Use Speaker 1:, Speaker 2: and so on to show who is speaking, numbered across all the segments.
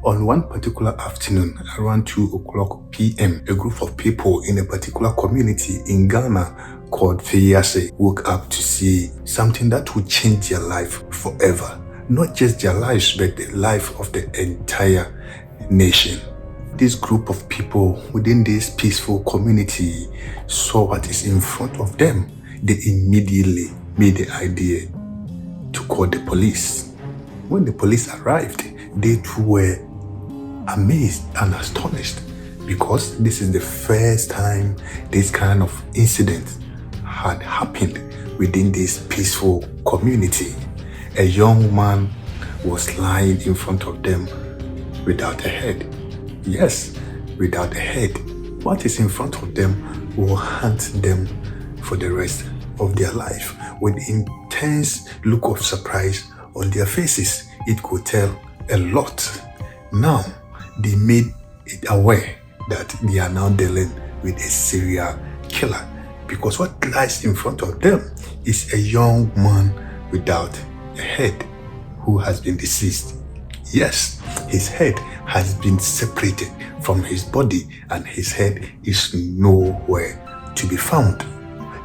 Speaker 1: On one particular afternoon, around 2 o'clock p.m., a group of people in a particular community in Ghana called Feyiase woke up to see something that would change their life forever. Not just their lives, but the life of the entire nation. This group of people within this peaceful community saw what is in front of them. They immediately made the idea to call the police. When the police arrived, they too were amazed and astonished because this is the first time this kind of incident had happened within this peaceful community. A young man was lying in front of them without a head. Yes, without a head. What is in front of them will haunt them for the rest of their life. With intense look of surprise on their faces, it could tell a lot. Now, they made it aware that they are now dealing with a serial killer, because what lies in front of them is a young man without a head who has been deceased. Yes, his head has been separated from his body and his head is nowhere to be found.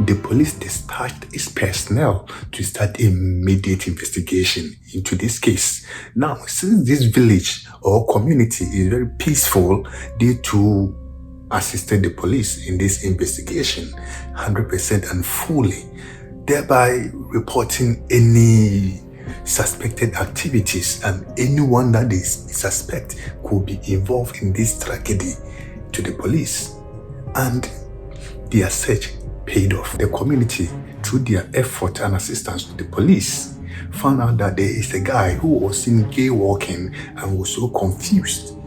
Speaker 1: The police dispatched its personnel to start immediate investigation into this case. Now, since this village or community is very peaceful, they too assisted the police in this investigation 100% and fully, thereby reporting any suspected activities and anyone that they suspect could be involved in this tragedy to the police. And their search paid off. The community, through their effort and assistance to the police, found out that there is a guy who was seen jaywalking and was so confused.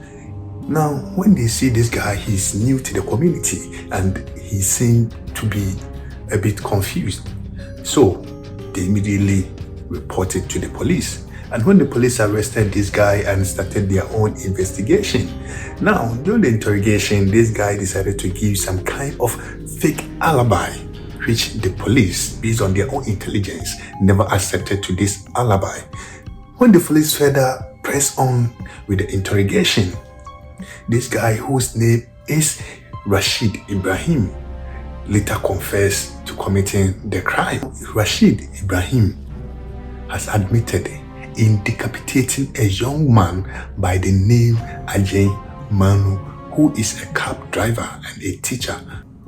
Speaker 1: Now, when they see this guy, he's new to the community and he seemed to be a bit confused. So they immediately reported to the police. And when the police arrested this guy and started their own investigation, now during the interrogation, this guy decided to give some kind of fake alibi, which the police, based on their own intelligence, never accepted to this alibi. When the police further pressed on with the interrogation, this guy, whose name is Rashid Ibrahim, later confessed to committing the crime. Rashid Ibrahim has admitted in decapitating a young man by the name Ajay Manu, who is a cab driver and a teacher.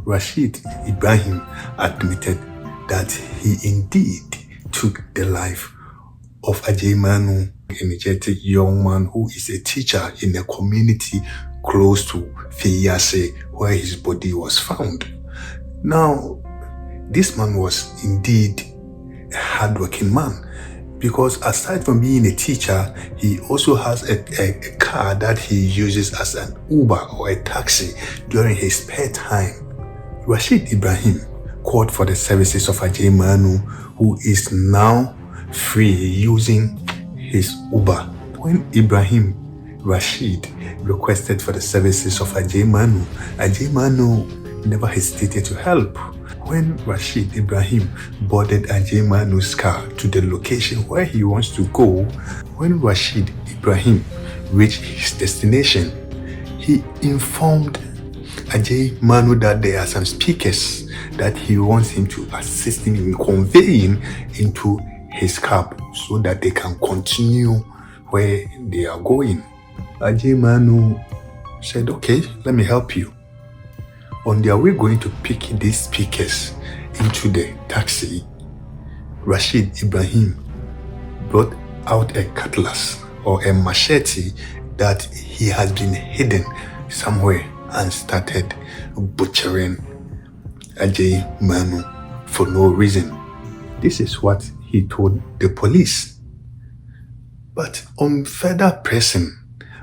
Speaker 1: Rashid Ibrahim admitted that he indeed took the life of Ajay Manu, an energetic young man who is a teacher in a community close to Feyiase, where his body was found. Now, this man was indeed a hardworking man, because aside from being a teacher, he also has a car that he uses as an Uber or a taxi during his spare time. Rashid Ibrahim called for the services of Ajay Manu, who is now free using his Uber. When Rashid requested for the services of Ajay Manu never hesitated to help. When Rashid Ibrahim boarded Ajay Manu's car to the location where he wants to go, when Rashid Ibrahim reached his destination, he informed Ajay Manu that there are some speakers that he wants him to assist him in conveying into his cab so that they can continue where they are going. Ajay Manu said, okay, let me help you. On their way going to pick these speakers into the taxi, Rashid Ibrahim brought out a cutlass or a machete that he has been hidden somewhere and started butchering Ajay Manu for no reason. This is what he told the police. But on further pressing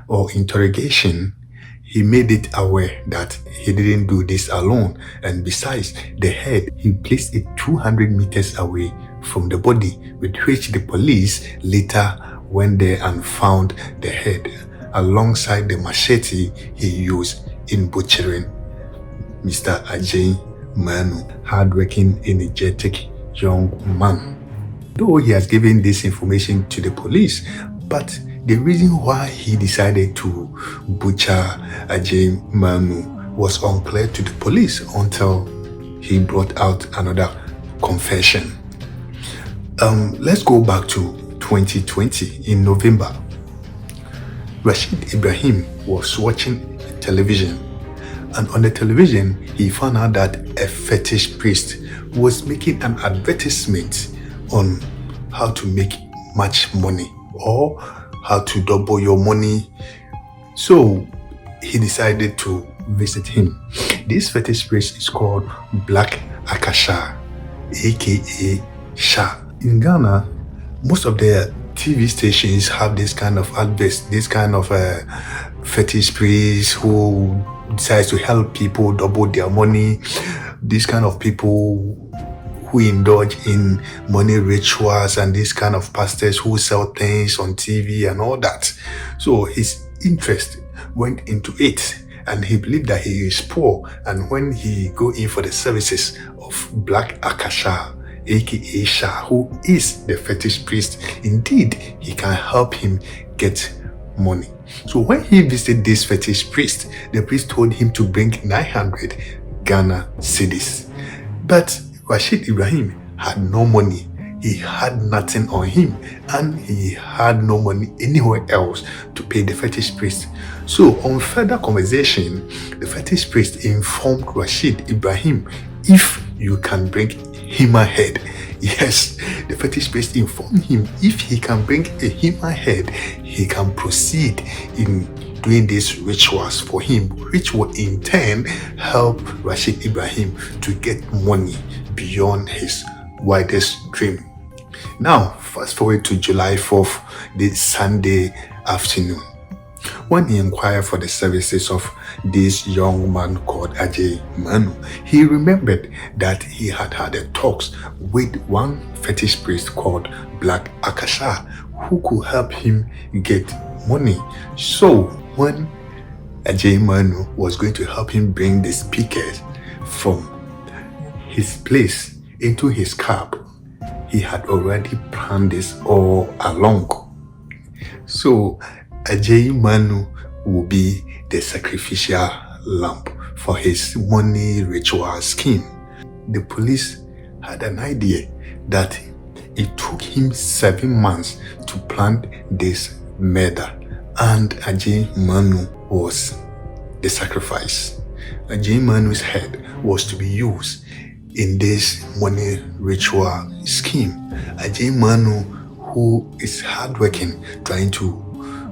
Speaker 1: or interrogation, he made it aware that he didn't do this alone, and besides the head, he placed it 200 meters away from the body, with which the police later went there and found the head alongside the machete he used in butchering Mr. Ajay Manu, hardworking, energetic young man. Though he has given this information to the police, but The reason why he decided to butcher Ajay Manu was unclear to the police until he brought out another confession. Let's go back to 2020 in November. Rashid Ibrahim was watching television, and on the television he found out that a fetish priest was making an advertisement on how to make much money or how to double your money. So he decided to visit him. This fetish priest is called Black Akasha, aka Sha. In Ghana, most of the TV stations have this kind of adverts, this kind of fetish priest who decides to help people double their money, this kind of people who indulge in money rituals, and this kind of pastors who sell things on TV and all that. So his interest went into it, and he believed that he is poor, and when he go in for the services of Black Akasha, aka Sha, who is the fetish priest, indeed he can help him get money. So when he visited this fetish priest, the priest told him to bring 900 Ghana cedis. But Rashid Ibrahim had no money. He had nothing on him, and he had no money anywhere else to pay the fetish priest. So on further conversation, the fetish priest informed Rashid Ibrahim, if you can bring human head. Yes, the fetish priest informed him if he can bring a human head, he can proceed in doing these rituals for him, which will in turn help Rashid Ibrahim to get money beyond his widest dream. Now, fast forward to July 4th, this Sunday afternoon. When he inquired for the services of this young man called Ajay Manu, he remembered that he had had a talks with one fetish priest called Black Akasha, who could help him get money. So when Ajay Manu was going to help him bring the speakers from his place into his cab, he had already planned this all along. So Ajay Manu will be the sacrificial lamb for his money ritual scheme. The police had an idea that it took him 7 months to plan this murder, and Ajay Manu was the sacrifice. Ajay Manu's head was to be used in this money ritual scheme. Ajay Manu, who is hardworking, trying to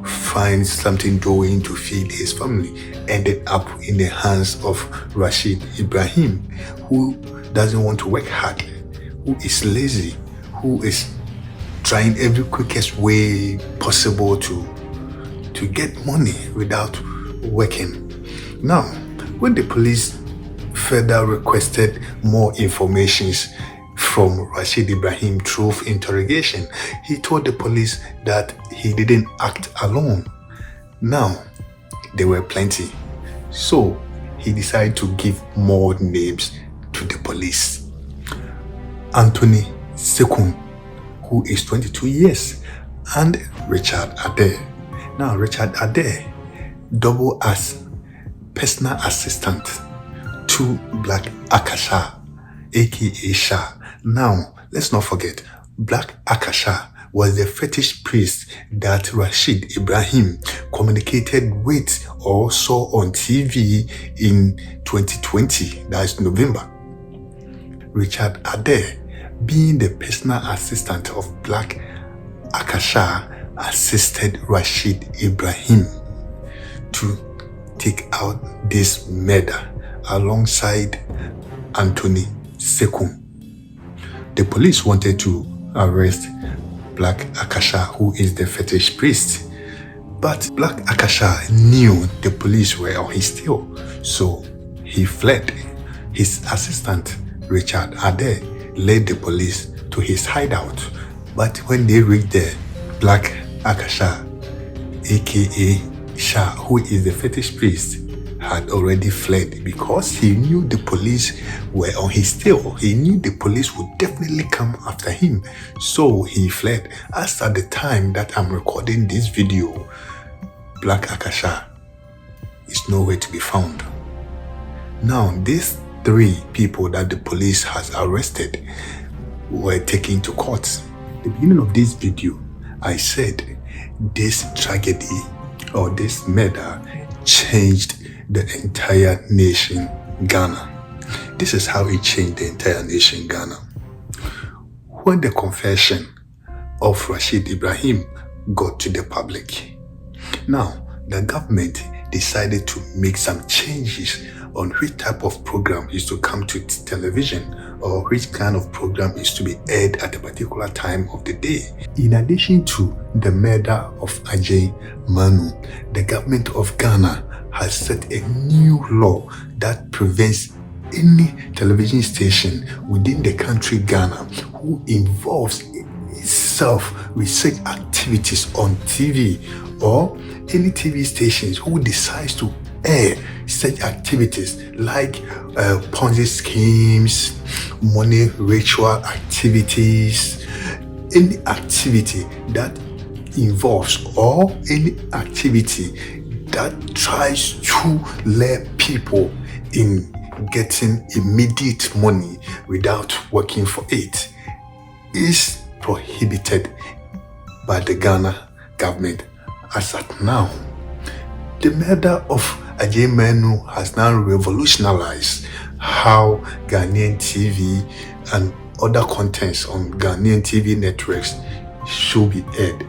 Speaker 1: find something doing to feed his family, ended up in the hands of Rashid Ibrahim, who doesn't want to work hard, who is lazy, who is trying every quickest way possible to get money without working. Now, when the police further requested more information from Rashid Ibrahim through interrogation, he told the police that he didn't act alone. Now, there were plenty. So he decided to give more names to the police. Anthony Sekun, who is 22 years, and Richard Adair. Now, Richard Adair doubled as personal assistant to Black Akasha, aka Sha. Now, let's not forget, Black Akasha was the fetish priest that Rashid Ibrahim communicated with or saw on TV in 2020, that is November. Richard Adair, being the personal assistant of Black Akasha, assisted Rashid Ibrahim to take out this murder alongside Anthony Sekun. The police wanted to arrest Black Akasha, who is the fetish priest, but Black Akasha knew the police were on his tail, so he fled. His assistant, Richard Adair, led the police to his hideout, but when they reached there, Black Akasha, aka Sha, who is the fetish priest, had already fled because he knew the police were on his tail. He knew the police would definitely come after him. So he fled. As at the time that I'm recording this video, Black Akasha is nowhere to be found. Now, these 3 people that the police has arrested were taken to court. At the beginning of this video, I said this tragedy or this murder changed the entire nation, Ghana. This is how it changed the entire nation, Ghana. When the confession of Rashid Ibrahim got to the public, now the government decided to make some changes on which type of program is to come to television or which kind of program is to be aired at a particular time of the day. In addition to the murder of Ajay Manu, the government of Ghana has set a new law that prevents any television station within the country Ghana who involves itself with such activities on TV, or any TV stations who decides to air such activities like Ponzi schemes, money ritual activities, any activity that involves or any activity that tries to lure people in getting immediate money without working for it is prohibited by the Ghana government. As at now, the murder of Ajay Manu has now revolutionized how Ghanaian TV and other contents on Ghanaian TV networks should be aired.